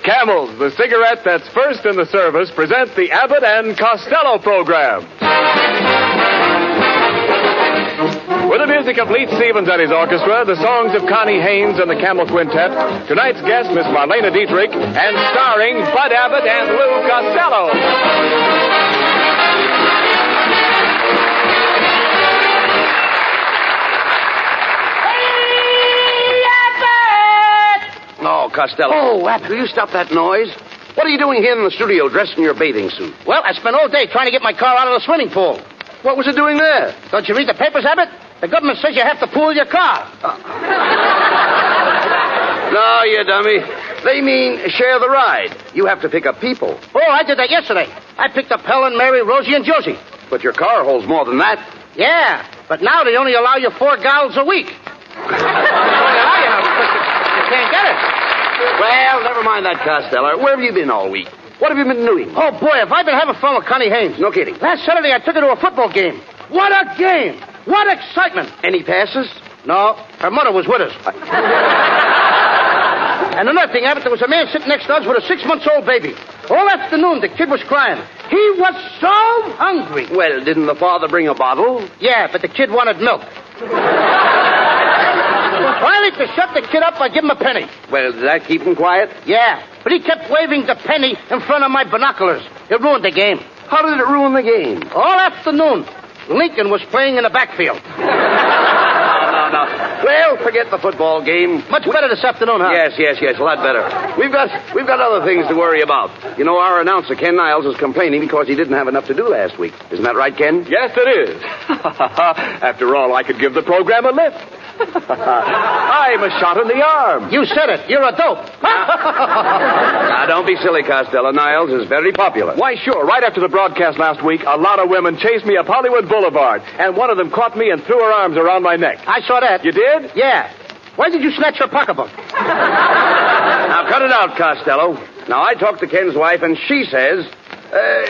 Camels, the cigarette that's first in the service, present the Abbott and Costello program. With the music of Leet Stevens and his orchestra, the songs of Connie Haynes and the Camel Quintet, tonight's guest, Miss Marlena Dietrich, and starring Bud Abbott and Lou Costello. Oh, Costello. Oh, Abbott. Will you stop that noise? What are you doing here in the studio dressed in your bathing suit? Well, I spent all day trying to get my car out of the swimming pool. What was it doing there? Don't you read the papers, Abbott? The government says you have to pool your car. No, you dummy. They mean share the ride. You have to pick up people. Oh, I did that yesterday. I picked up Helen, Mary, Rosie, and Josie. But your car holds more than that. Yeah, but now they only allow you 4 gallons a week. They only allow you now because you can't get it. Well, never mind that, Costello. Where have you been all week? What have you been doing? Oh, boy, have I been having fun with Connie Haynes. No kidding. Last Saturday, I took her to a football game. What a game! What excitement! Any passes? No, her mother was with us. And another thing, Abbott, there was a man sitting next to us with a 6-month-old baby. All afternoon, the kid was crying. He was so hungry. Well, didn't the father bring a bottle? Yeah, but the kid wanted milk. Finally, to shut the kid up, I give him a penny. Well, did that keep him quiet? Yeah, but he kept waving the penny in front of my binoculars. It ruined the game. How did it ruin the game? All afternoon, Lincoln was playing in the backfield. No. Well, forget the football game. Much better this afternoon, huh? Yes, a lot better. We've got other things to worry about. You know, our announcer, Ken Niles, is complaining because he didn't have enough to do last week. Isn't that right, Ken? Yes, it is. After all, I could give the program a lift. I'm a shot in the arm. You said it. You're a dope. Now, don't be silly, Costello. Niles is very popular. Why, sure. Right after the broadcast last week, a lot of women chased me up Hollywood Boulevard, and one of them caught me and threw her arms around my neck. I saw that. You did? Yeah. Why did you snatch her pocketbook? Now, cut it out, Costello. Now, I talked to Ken's wife, and she says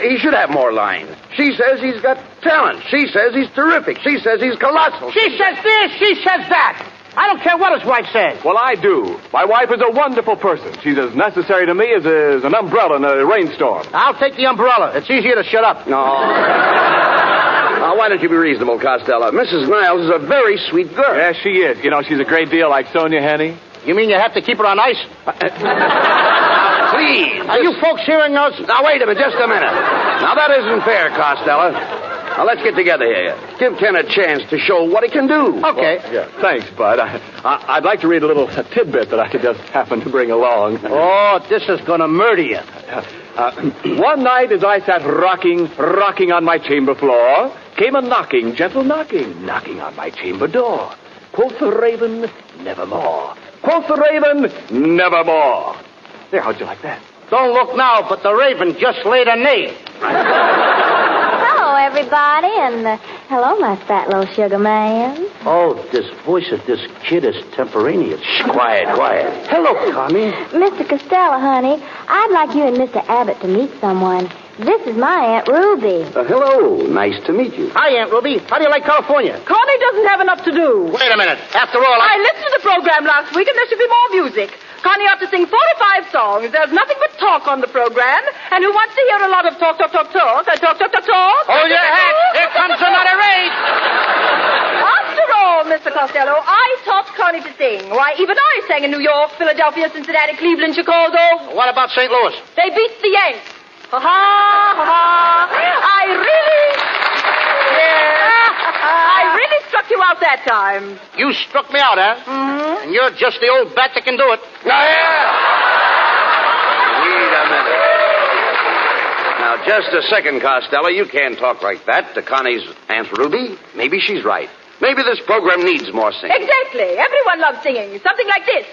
he should have more lines. She says he's got talent. She says he's terrific. She says he's colossal. She says this, she says that. I don't care what his wife says. Well, I do. My wife is a wonderful person. She's as necessary to me as an umbrella in a rainstorm. I'll take the umbrella. It's easier to shut up. No. Now, why don't you be reasonable, Costello? Mrs. Niles is a very sweet girl. Yes, she is. You know, she's a great deal like Sonia Henny. You mean you have to keep her on ice? Please. Are you folks hearing us? Now, wait a minute, just a minute. Now, that isn't fair, Costello. Now, let's get together here. Give Ken a chance to show what he can do. Okay. Well, yeah, thanks, Bud. I'd like to read a little tidbit that I just happened to bring along. Oh, this is going to murder you. One night as I sat rocking on my chamber floor, came a knocking, gentle knocking on my chamber door. Quoth the raven, nevermore. Quoth the raven, nevermore. There, how'd you like that? Don't look now, but the raven just laid an egg. Hello, everybody, and hello, my fat little sugar man. Oh, this voice of this kid is temporaneous. Shh, quiet. Hello, Connie. Mr. Costello, honey, I'd like you and Mr. Abbott to meet someone. This is my Aunt Ruby. Hello. Nice to meet you. Hi, Aunt Ruby. How do you like California? Connie doesn't have enough to do. Wait a minute. After all, I listened to the program last week, and there should be more music. Connie ought to sing 45 songs. There's nothing but talk on the program. And who wants to hear a lot of talk? Hold your hat. Here comes another raid. After all, Mr. Costello, I taught Connie to sing. Why, even I sang in New York, Philadelphia, Cincinnati, Cleveland, Chicago. What about St. Louis? They beat the Yanks. Ha ha. I really struck you out that time. You struck me out, huh? Mm-hmm. And you're just the old bat that can do it. Now, wait a minute. Now, just a second, Costello. You can't talk like that to Connie's Aunt Ruby. Maybe she's right. Maybe this program needs more singing. Exactly. Everyone loves singing. Something like this.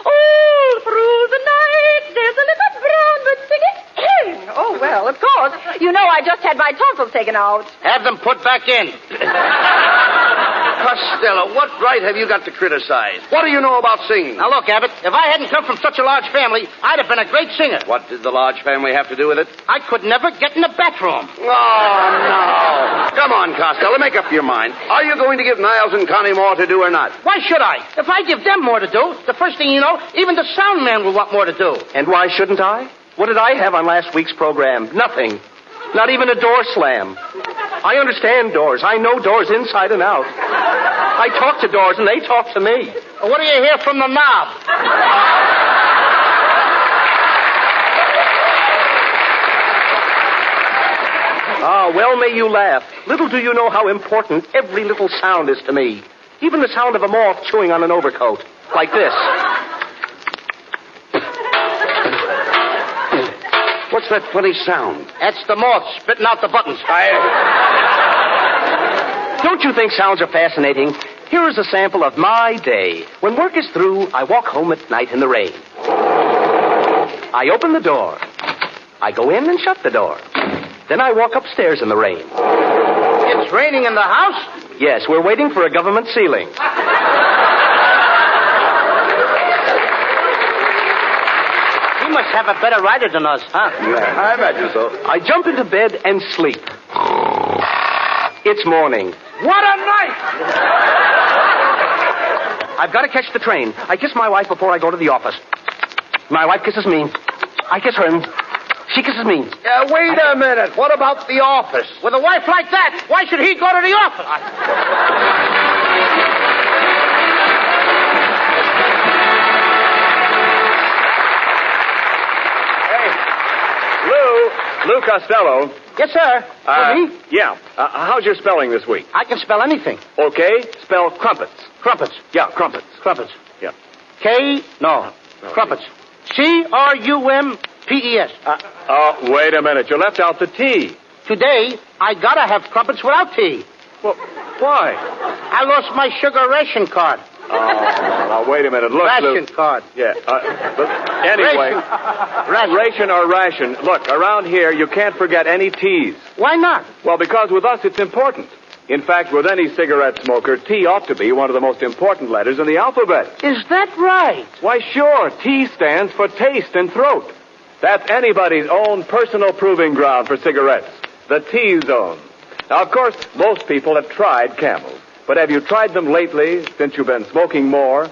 All through the night, there's a little brown bird singing. Oh, well, of course. You know I just had my tonsils taken out. Have them put back in. Costello, what right have you got to criticize? What do you know about singing? Now, look, Abbott, if I hadn't come from such a large family, I'd have been a great singer. What did the large family have to do with it? I could never get in the bathroom. Oh, no. Come on, Costello, make up your mind. Are you going to give Niles and Connie more to do or not? Why should I? If I give them more to do, the first thing you know, even the sound man will want more to do. And why shouldn't I? What did I have on last week's program? Nothing. Not even a door slam. I understand doors. I know doors inside and out. I talk to doors, and they talk to me. Well, what do you hear from the knob? Ah, well may you laugh. Little do you know how important every little sound is to me. Even the sound of a moth chewing on an overcoat. Like this. What's that funny sound? That's the moth spitting out the buttons. Don't you think sounds are fascinating? Here is a sample of my day. When work is through, I walk home at night in the rain. I open the door. I go in and shut the door. Then I walk upstairs in the rain. It's raining in the house? Yes, we're waiting for a government ceiling. He must have a better rider than us, huh? Yeah, I imagine so. I jump into bed and sleep. It's morning. What a night! I've got to catch the train. I kiss my wife before I go to the office. My wife kisses me. I kiss her, and she kisses me. Wait a minute. What about the office? With a wife like that, why should he go to the office? Lou Costello. Yes, sir. Me? Yeah. How's your spelling this week? I can spell anything. Okay. Spell crumpets. Crumpets. Yeah, crumpets. Crumpets. Yeah. Crumpets. C-R-U-M-P-E-S. Wait a minute. You left out the T. Today, I gotta have crumpets without tea. Well, why? I lost my sugar ration card. Now, wait a minute. Look, Lou. Ration card. Yeah. But anyway. Ration or ration. Look, around here, you can't forget any T's. Why not? Well, because with us, it's important. In fact, with any cigarette smoker, T ought to be one of the most important letters in the alphabet. Is that right? Why, sure. T stands for taste and throat. That's anybody's own personal proving ground for cigarettes. The T-zone. Now, of course, most people have tried Camels. But have you tried them lately, since you've been smoking more?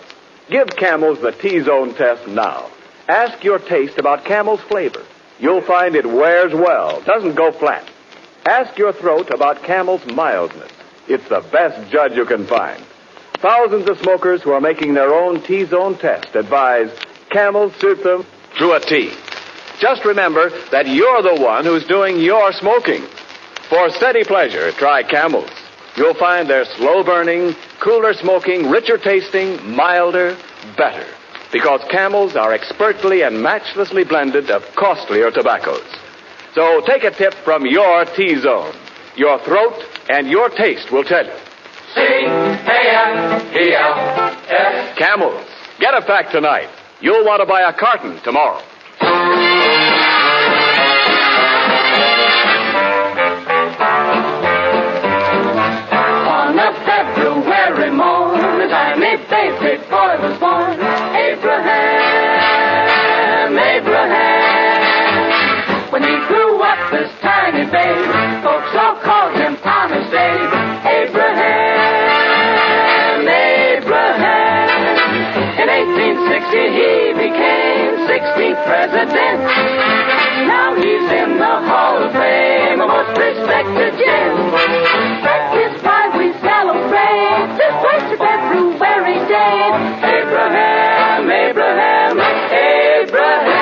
Give Camels the T-zone test now. Ask your taste about Camel's flavor. You'll find it wears well, doesn't go flat. Ask your throat about Camel's mildness. It's the best judge you can find. Thousands of smokers who are making their own T-zone test advise Camels suit them to a T. Just remember that you're the one who's doing your smoking. For steady pleasure, try Camels. You'll find they're slow-burning, cooler smoking, richer tasting, milder, better. Because Camels are expertly and matchlessly blended of costlier tobaccos. So take a tip from your T-zone. Your throat and your taste will tell you. C-A-M-E-L-S. Camels. Get a pack tonight. You'll want to buy a carton tomorrow. On a February morn, the time a baby boy was born. Abraham. When he grew up this tiny babe, folks all called him Honest Abe. Abraham. In 1860 he became 16th president. Now he's in the Hall of Fame, a most respected gent. That is why we celebrate this blessed February day. Abraham, Abraham, Abraham.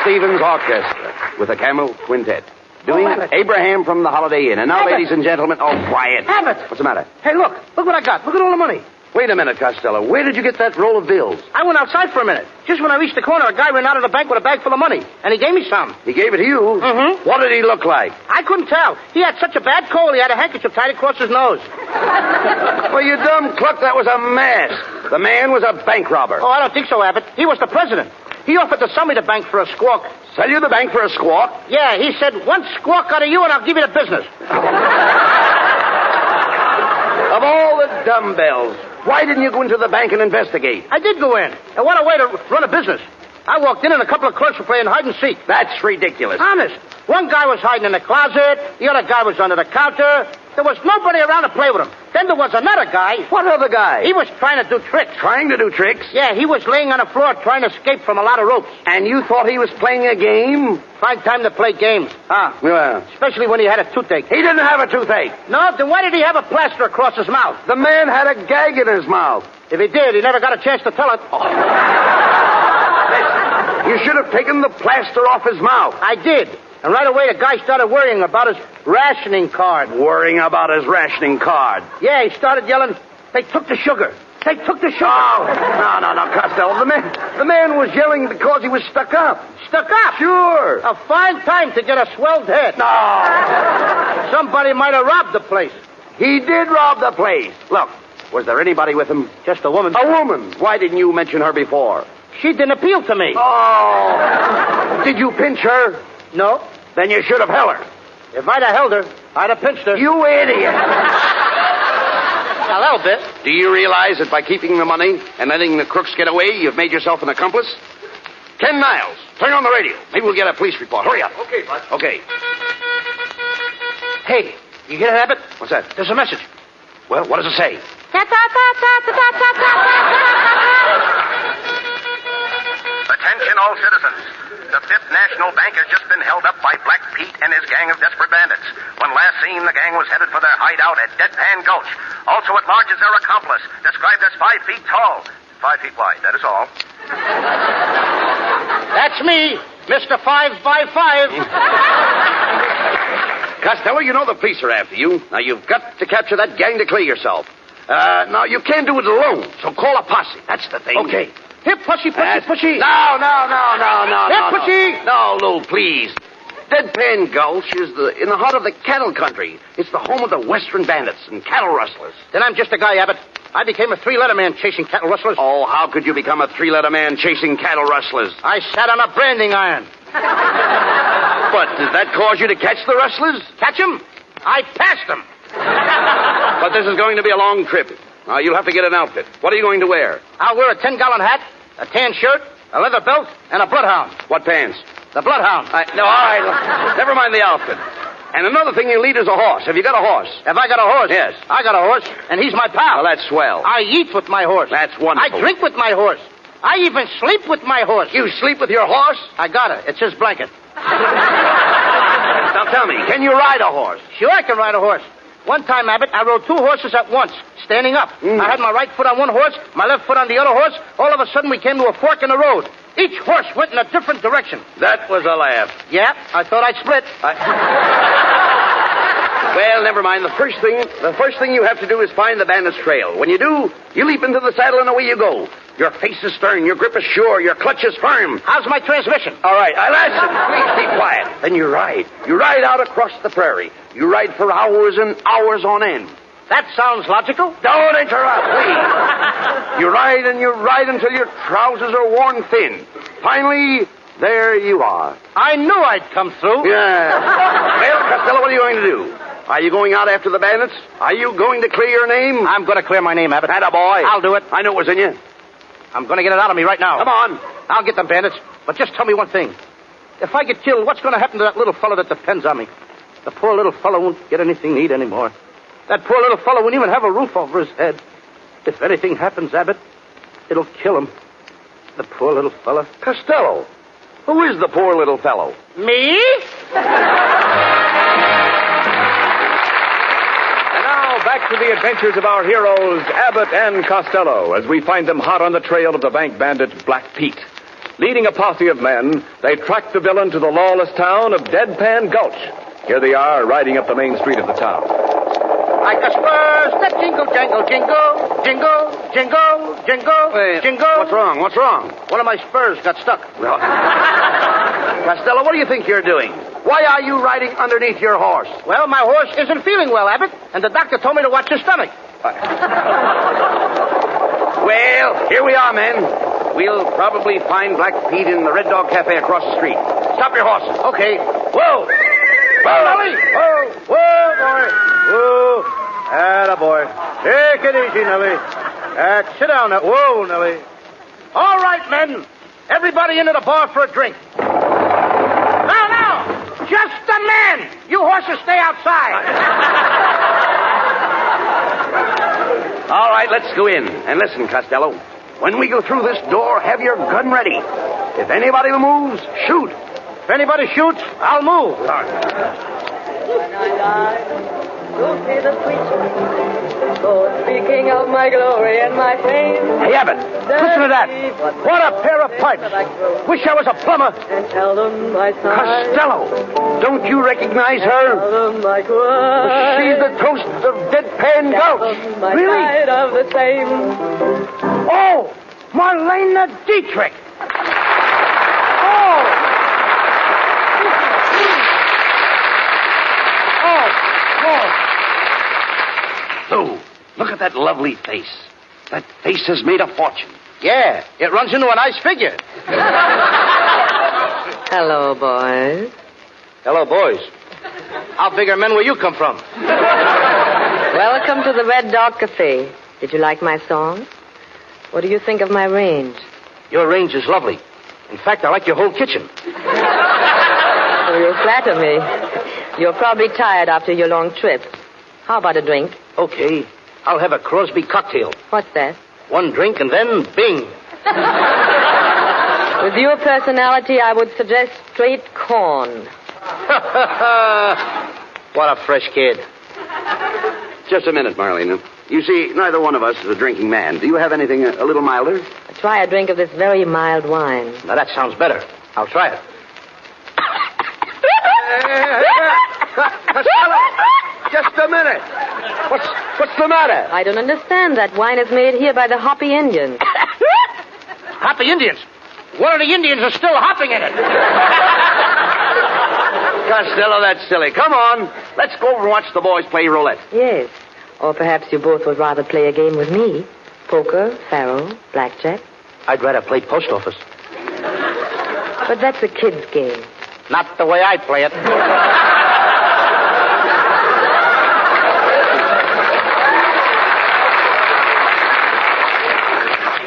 Stevens Orchestra with the Camel Quintet. Doing Abraham from the Holiday Inn. And now, Abbott. ladies and gentlemen, quiet. Abbott. What's the matter? Hey, look what I got. Look at all the money. Wait a minute, Costello. Where did you get that roll of bills? I went outside for a minute. Just when I reached the corner, a guy ran out of the bank with a bag full of money, and he gave me some. He gave it to you? Mm-hmm. What did he look like? I couldn't tell. He had such a bad cold, he had a handkerchief tied across his nose. Well, you dumb cluck, that was a mask. The man was a bank robber. Oh, I don't think so, Abbott. He was the president. He offered to sell me the bank for a squawk. Sell you the bank for a squawk? Yeah, he said, one squawk out of you and I'll give you the business. Of all the dumbbells, why didn't you go into the bank and investigate? I did go in. And what a way to run a business. I walked in and a couple of clerks were playing hide and seek. That's ridiculous. Honest. One guy was hiding in the closet. The other guy was under the counter. There was nobody around to play with him. Then there was another guy. What other guy? He was trying to do tricks. Trying to do tricks? Yeah, he was laying on the floor trying to escape from a lot of ropes. And you thought he was playing a game? Fine time to play games. Well, Especially when he had a toothache. he didn't have a toothache. No, then why did he have a plaster across his mouth? The man had a gag in his mouth. If he did, he never got a chance to tell it. You should have taken the plaster off his mouth. I did. And right away, the guy started worrying about his rationing card. Worrying about his rationing card. Yeah, he started yelling, they took the sugar. They took the sugar. Oh, no, Costello. The man was yelling because he was stuck up. Stuck up? Sure. A fine time to get a swelled head. No. Somebody might have robbed the place. He did rob the place. Look, was there anybody with him? Just a woman. A woman. Why didn't you mention her before? She didn't appeal to me. Oh. Did you pinch her? No. Then you should have held her. If I'd have held her, I'd have pinched her. You idiot. A little bit. Do you realize that by keeping the money and letting the crooks get away, you've made yourself an accomplice? Ken Niles, turn on the radio. Maybe we'll get a police report. Hurry up. Okay, Bud. Okay. Hey, you hear that, Abbott? What's that? There's a message. Well, what does it say? Attention all citizens. The Fifth National Bank has just been held up by Black Pete and his gang of desperate bandits. When last seen, the gang was headed for their hideout at Deadpan Gulch. Also at large is their accomplice, described as 5 feet tall. 5 feet wide, that is all. That's me, Mr. 555. Costello, you know the police are after you. Now, you've got to capture that gang to clear yourself. Now, you can't do it alone, so call a posse. That's the thing. Okay. Here, pushy. No. Here, pushy. No, Lou, please. Deadpan Gulch is in the heart of the cattle country. It's the home of the western bandits and cattle rustlers. Then I'm just a guy, Abbott. I became a 3-letter man chasing cattle rustlers. Oh, how could you become a 3-letter man chasing cattle rustlers? I sat on a branding iron. But did that cause you to catch the rustlers? Catch 'em? I passed 'em. But this is going to be a long trip. Now, you'll have to get an outfit. What are you going to wear? I'll wear a 10-gallon hat, a tan shirt, a leather belt, and a bloodhound. What pants? The bloodhound. No, all right. Never mind the outfit. And another thing you'll need is a horse. Have you got a horse? Have I got a horse? Yes. I got a horse, and he's my pal. Well, that's swell. I eat with my horse. That's wonderful. I drink with my horse. I even sleep with my horse. You sleep with your horse? I got it. It's his blanket. Now, tell me, can you ride a horse? Sure I can ride a horse. One time, Abbott, I rode 2 horses at once, standing up. I had my right foot on one horse, my left foot on the other horse. All of a sudden, we came to a fork in the road. Each horse went in a different direction. That was a laugh. Yeah, I thought I'd split. Well, never mind. The first thing you have to do is find the bandit's trail. When you do, you leap into the saddle and away you go. Your face is stern, your grip is sure, your clutch is firm. How's my transmission? All right, listen, please keep quiet. Then you ride. You ride out across the prairie. You ride for hours and hours on end. That sounds logical. Don't interrupt, please. You ride and you ride until your trousers are worn thin. Finally, there you are. I knew I'd come through. Yeah. Well, Costello, what are you going to do? Are you going out after the bandits? Are you going to clear your name? I'm going to clear my name, Abbott. Attaboy. I'll do it. I know it was in you. I'm going to get it out of me right now. Come on. I'll get them bandits. But just tell me one thing. If I get killed, what's going to happen to that little fellow that depends on me? The poor little fellow won't get anything to eat anymore. That poor little fellow won't even have a roof over his head. If anything happens, Abbott, it'll kill him. The poor little fellow. Costello. Who is the poor little fellow? Me? Back to the adventures of our heroes, Abbott and Costello, as we find them hot on the trail of the bank bandit, Black Pete. Leading a posse of men, they tracked the villain to the lawless town of Deadpan Gulch. Here they are, riding up the main street of the town. Like a spurs that jingle, jangle, jingle, jingle, jingle, jingle, jingle. What's wrong? What's wrong? One of my spurs got stuck. Well, Costello, what do you think you're doing? Why are you riding underneath your horse? Well, my horse isn't feeling well, Abbott, and the doctor told me to watch his stomach. Well, here we are, men. We'll probably find Black Pete in the Red Dog Cafe across the street. Stop your horses. Okay. Whoa! Whoa, Nellie! Whoa, whoa, boy. Whoa. Attaboy. Take it easy, Nellie. Sit down now. Whoa, Nellie. All right, men. Everybody into the bar for a drink. Now. Just a man. You horses stay outside. All right, let's go in. And listen, Costello. When we go through this door, have your gun ready. If anybody moves, shoot. If anybody shoots, I'll move. When I die, you'll see the sweet so speaking of my glory and my fame. Hey, Abbott, listen to that. What a pair of pipes. Wish I was a plumber. And tell them my son. Costello, don't you recognize her? Tell them my cry. She's the toast of Deadpan Gulch. My Really? side of the same. Oh, Marlena Dietrich. Lou, look at that lovely face. That face has made a fortune. Yeah, it runs into a nice figure. Hello, boys. Hello, boys. How big are men where you come from? Welcome to the Red Dog Cafe. Did you like my song? What do you think of my range? Your range is lovely. In fact, I like your whole kitchen. Oh, you flatter me. You're probably tired after your long trip. How about a drink? Okay, I'll have a Crosby cocktail. What's that? One drink and then bing. With your personality, I would suggest straight corn. What a fresh kid. Just a minute, Marlena. You see, neither one of us is a drinking man. Do you have anything a little milder? Try a drink of this very mild wine. Now, that sounds better. I'll try it. Costello, just a minute. What's the matter? I don't understand. That wine is made here by the Hopi Indians. Hopi Indians? One of the Indians is still hopping in it. Costello, that's silly. Come on. Let's go over and watch the boys play roulette. Yes. Or perhaps you both would rather play a game with me. Poker, faro, blackjack. I'd rather play post office. But that's a kid's game. Not the way I play it.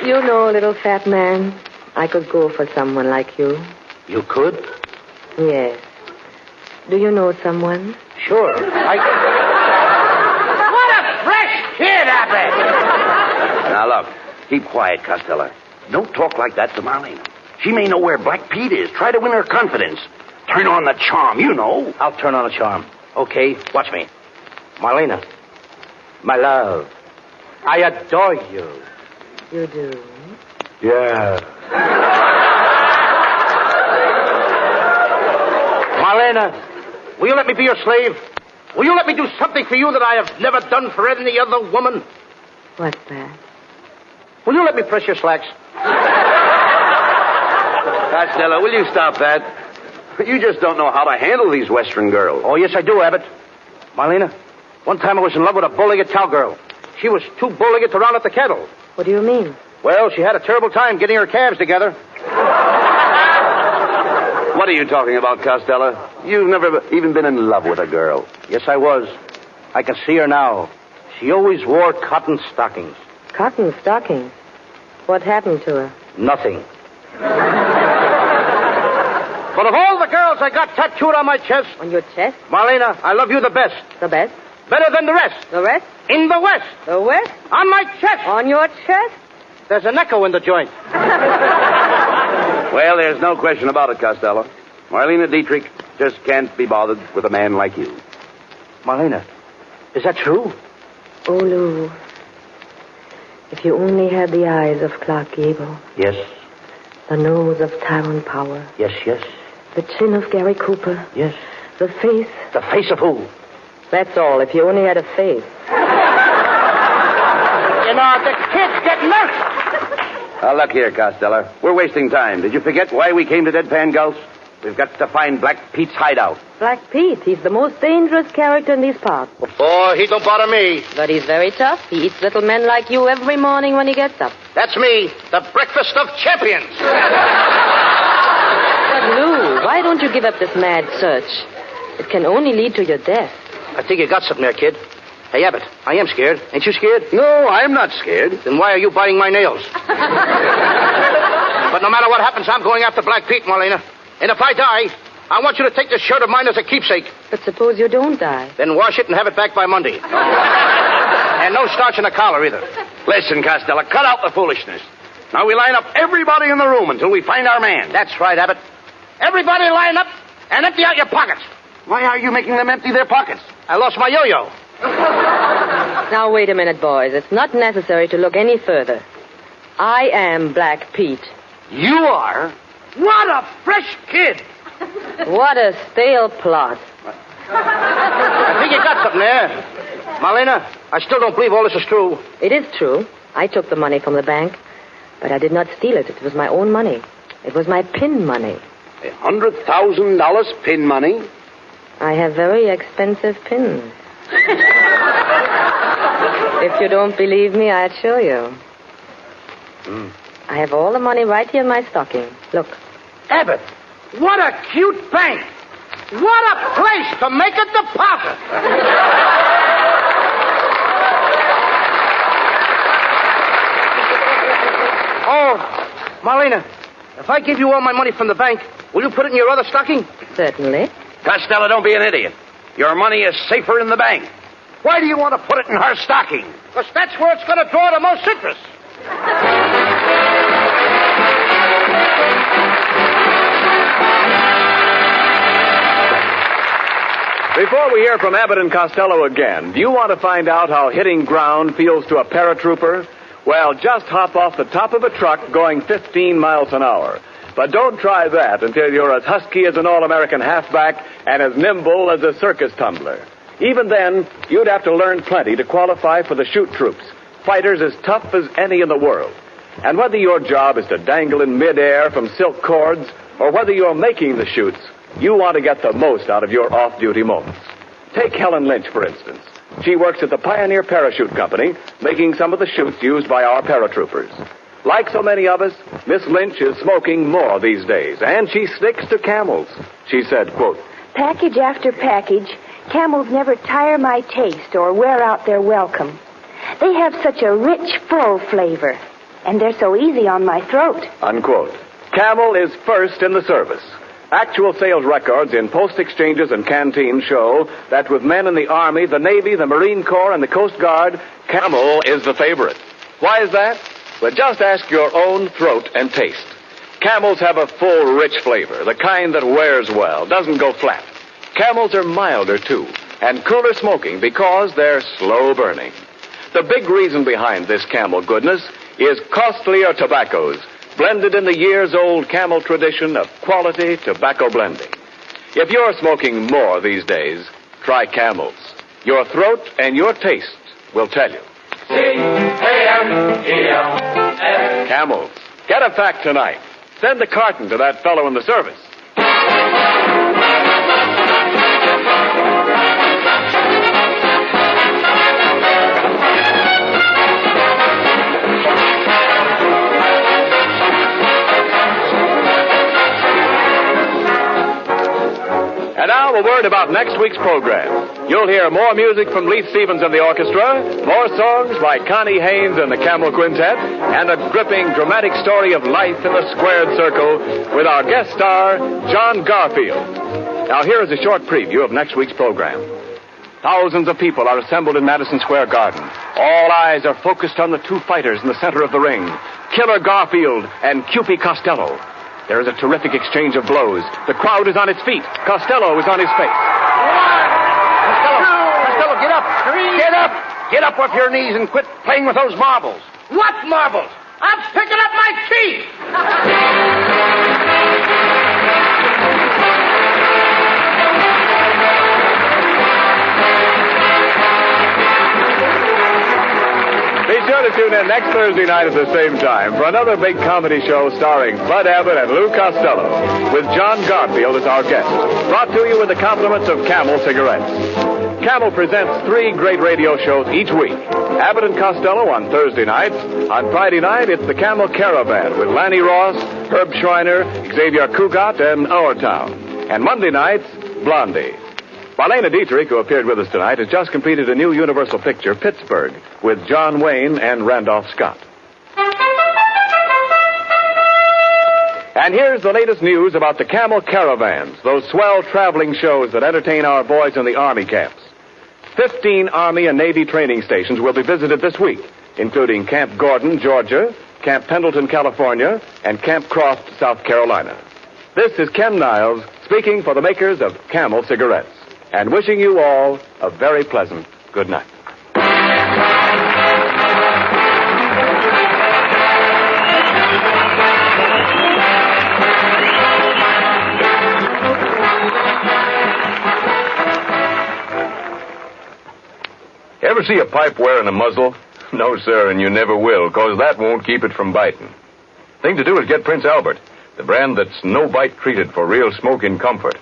You know, little fat man, I could go for someone like you. You could? Yes. Do you know someone? Sure. What a fresh kid, Abbott! Now, look. Keep quiet, Costello. Don't talk like that to Marlena. She may know where Black Pete is. Try to win her confidence. Turn on the charm, you know. I'll turn on the charm. Okay, watch me. Marlena, my love, I adore you. You do? Yeah. Marlena, will you let me be your slave? Will you let me do something for you that I have never done for any other woman? What's that? Will you let me press your slacks? Costello, will you stop that? You just don't know how to handle these Western girls. Oh, yes, I do, Abbott. Marlena, one time I was in love with a bow-legged cowgirl. She was too bow-legged to round up the cattle. What do you mean? Well, she had a terrible time getting her calves together. What are you talking about, Costello? You've never even been in love with a girl. Yes, I was. I can see her now. She always wore cotton stockings. Cotton stockings? What happened to her? Nothing. But of all the girls I got tattooed on my chest... On your chest? Marlena, I love you the best. The best? Better than the rest. The rest? In the West. The West? On my chest. On your chest? There's an echo in the joint. Well, there's no question about it, Costello. Marlena Dietrich just can't be bothered with a man like you. Marlena, is that true? Oh, Lou. If you only had the eyes of Clark Gable. Yes. The nose of Tyrone Power. Yes, yes. The chin of Gary Cooper. Yes. The face. The face of who? That's all, if you only had a face. You know, the kid's getting nervous. Look here, Costello. We're wasting time. Did you forget why we came to Deadpan Gulch? We've got to find Black Pete's hideout. Black Pete, he's the most dangerous character in these parts. Oh, he don't bother me. But he's very tough. He eats little men like you every morning when he gets up. That's me, the breakfast of champions. But Lou, why don't you give up this mad search? It can only lead to your death. I think you got something there, kid. Hey, Abbott, I am scared. Ain't you scared? No, I'm not scared. Then why are you biting my nails? But no matter what happens, I'm going after Black Pete, Marlena. And if I die, I want you to take this shirt of mine as a keepsake. But suppose you don't die. Then wash it and have it back by Monday. And no starch in the collar, either. Listen, Costello, cut out the foolishness. Now we line up everybody in the room until we find our man. That's right, Abbott. Everybody line up and empty out your pockets. Why are you making them empty their pockets? I lost my yo-yo. Now, wait a minute, boys. It's not necessary to look any further. I am Black Pete. You are? What a fresh kid. What a stale plot. I think you got something there. Marlena, I still don't believe all this is true. It is true. I took the money from the bank, but I did not steal it. It was my own money. It was my pin money. $100,000 pin money? I have very expensive pins. If you don't believe me, I'll show you. I have all the money right here in my stocking. Look. Abbott, what a cute bank. What a place to make a deposit. Oh, Marlena, if I give you all my money from the bank, will you put it in your other stocking? Certainly. Costello, don't be an idiot. Your money is safer in the bank. Why do you want to put it in her stocking? Because that's where it's going to draw the most interest. Before we hear from Abbott and Costello again, do you want to find out how hitting ground feels to a paratrooper? Well, just hop off the top of a truck going 15 miles an hour. But don't try that until you're as husky as an All-American halfback and as nimble as a circus tumbler. Even then, you'd have to learn plenty to qualify for the shoot troops, fighters as tough as any in the world. And whether your job is to dangle in midair from silk cords or whether you're making the shoots, you want to get the most out of your off-duty moments. Take Helen Lynch, for instance. She works at the Pioneer Parachute Company, making some of the chutes used by our paratroopers. Like so many of us, Miss Lynch is smoking more these days, and she sticks to Camels. She said, quote, "Package after package, Camels never tire my taste or wear out their welcome. They have such a rich, full flavor, and they're so easy on my throat." Unquote. Camel is first in the service. Actual sales records in post exchanges and canteens show that with men in the Army, the Navy, the Marine Corps, and the Coast Guard, Camel is the favorite. Why is that? Well, just ask your own throat and taste. Camels have a full, rich flavor, the kind that wears well, doesn't go flat. Camels are milder, too, and cooler smoking because they're slow burning. The big reason behind this Camel goodness is costlier tobaccos, blended in the years-old Camel tradition of quality tobacco blending. If you're smoking more these days, try Camels. Your throat and your taste will tell you. C-A-M-E-L-S. Camels. Get a pack tonight. Send the carton to that fellow in the service. And now a word about next week's program. You'll hear more music from Lee Stevens and the orchestra, more songs by Connie Haynes and the Camel Quintet, and a gripping, dramatic story of life in the squared circle with our guest star, John Garfield. Now here is a short preview of next week's program. Thousands of people are assembled in Madison Square Garden. All eyes are focused on the two fighters in the center of the ring, Killer Garfield and Cupid Costello. There is a terrific exchange of blows. The crowd is on its feet. Costello is on his face. Costello, get up. Get up! Get up off your knees and quit playing with those marbles. What marbles? I'm picking up my key. Be sure to tune in next Thursday night at the same time for another big comedy show starring Bud Abbott and Lou Costello, with John Garfield as our guest. Brought to you with the compliments of Camel cigarettes. Camel presents 3 great radio shows each week. Abbott and Costello on Thursday nights. On Friday night, it's the Camel Caravan with Lanny Ross, Herb Schreiner, Xavier Cugat, and Our Town. And Monday nights, Blondie. Marlena Dietrich, who appeared with us tonight, has just completed a new Universal picture, Pittsburgh, with John Wayne and Randolph Scott. And here's the latest news about the Camel Caravans, those swell traveling shows that entertain our boys in the Army camps. 15 Army and Navy training stations will be visited this week, including Camp Gordon, Georgia, Camp Pendleton, California, and Camp Croft, South Carolina. This is Ken Niles speaking for the makers of Camel cigarettes, and wishing you all a very pleasant good night. Ever see a pipe wearing a muzzle? No, sir, and you never will, because that won't keep it from biting. Thing to do is get Prince Albert, the brand that's no bite treated for real smoking comfort.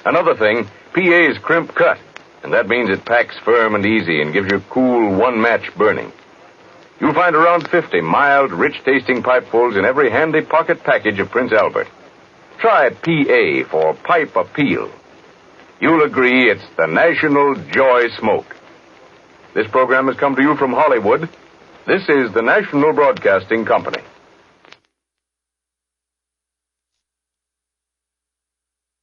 Another thing, PA's crimp cut, and that means it packs firm and easy and gives you cool, one-match burning. You'll find around 50 mild, rich-tasting pipefuls in every handy pocket package of Prince Albert. Try PA for Pipe Appeal. You'll agree it's the National Joy Smoke. This program has come to you from Hollywood. This is the National Broadcasting Company.